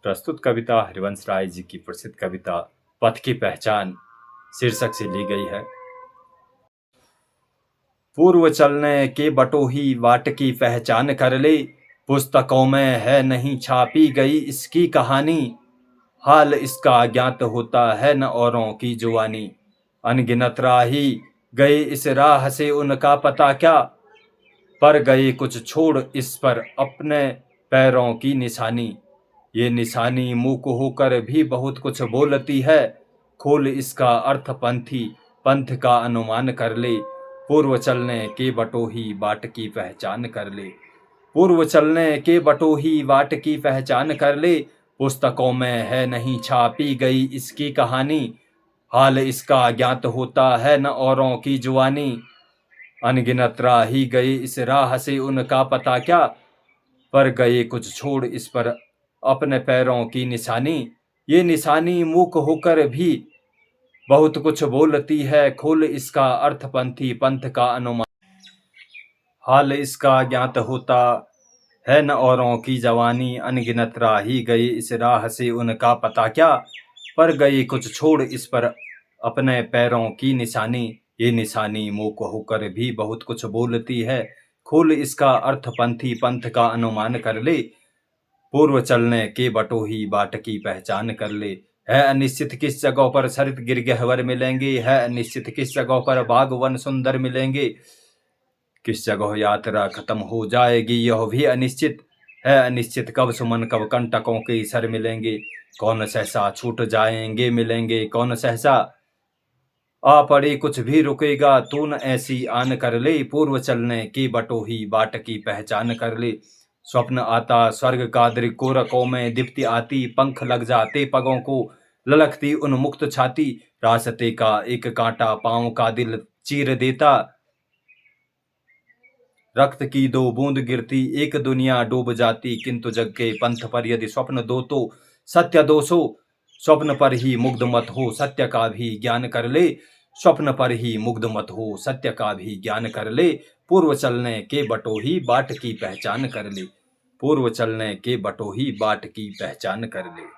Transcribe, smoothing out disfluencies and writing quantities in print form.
प्रस्तुत कविता हरिवंश राय जी की प्रसिद्ध कविता पथ की पहचान शीर्षक से ली गई है। पूर्व चलने के बटोही बाट की पहचान कर ले, पुस्तकों में है नहीं छापी गई इसकी कहानी। हाल इसका ज्ञात होता है न औरों की जुबानी। अनगिनत राही गए इस राह से उनका पता क्या, पर गए कुछ छोड़ इस पर अपने पैरों की निशानी। ये निशानी मूक होकर भी बहुत कुछ बोलती है, खोल इसका अर्थ पंथ का अनुमान कर ले। पूर्व चलने के बटोही बाट की पहचान कर ले। पूर्व चलने के बटोही बाट की पहचान कर ले, पुस्तकों में है नहीं छापी गई इसकी कहानी। हाल इसका ज्ञात होता है न औरों की जुबानी। अनगिनत राही गए इस राह से उनका पता क्या, पर गए कुछ छोड़ इस पर अपने पैरों की निशानी। ये निशानी मूक होकर भी बहुत कुछ बोलती है, खोल इसका अर्थ पंथ का अनुमान। हाल इसका ज्ञात होता है न औरों की जवानी। अनगिनत राही गए इस राह से उनका पता क्या, पर गए कुछ छोड़ इस पर अपने पैरों की निशानी। ये निशानी मूक होकर भी बहुत कुछ बोलती है, खोल इसका अर्थ पंथ का अनुमान कर ले। पूर्व चलने के बटोही बाट की पहचान कर ले। है अनिश्चित किस जगह पर सरित गिरगहवर मिलेंगे, है अनिश्चित किस जगह पर बाग वन सुंदर मिलेंगे। किस जगह यात्रा खत्म हो जाएगी यह भी अनिश्चित है। अनिश्चित कब सुमन कब कंटकों के सर मिलेंगे। कौन सहसा छूट जाएंगे मिलेंगे कौन सहसा, आ पड़े कुछ भी रुकेगा तू न ऐसी आन कर ले। पूर्व चलने की बटोही बाट की पहचान कर ले। स्वप्न आता स्वर्ग का दृकोरकों में दीप्ति आती, पंख लग जाते पगों को ललकती उन्मुक्त छाती। रास्ते का एक कांटा पांव का दिल चीर देता, रक्त की दो बूंद गिरती एक दुनिया डूब जाती। किंतु जग के पंथ पर यदि स्वप्न दो तो सत्य दोषो, स्वप्न पर ही मुग्ध मत हो सत्य का भी ज्ञान कर ले। स्वप्न पर ही मुग्ध मत हो सत्य का भी ज्ञान कर ले। पूर्व चलने के बटोही बाट की पहचान कर ले। पूर्व चलने के बटोही बाट की पहचान कर ले।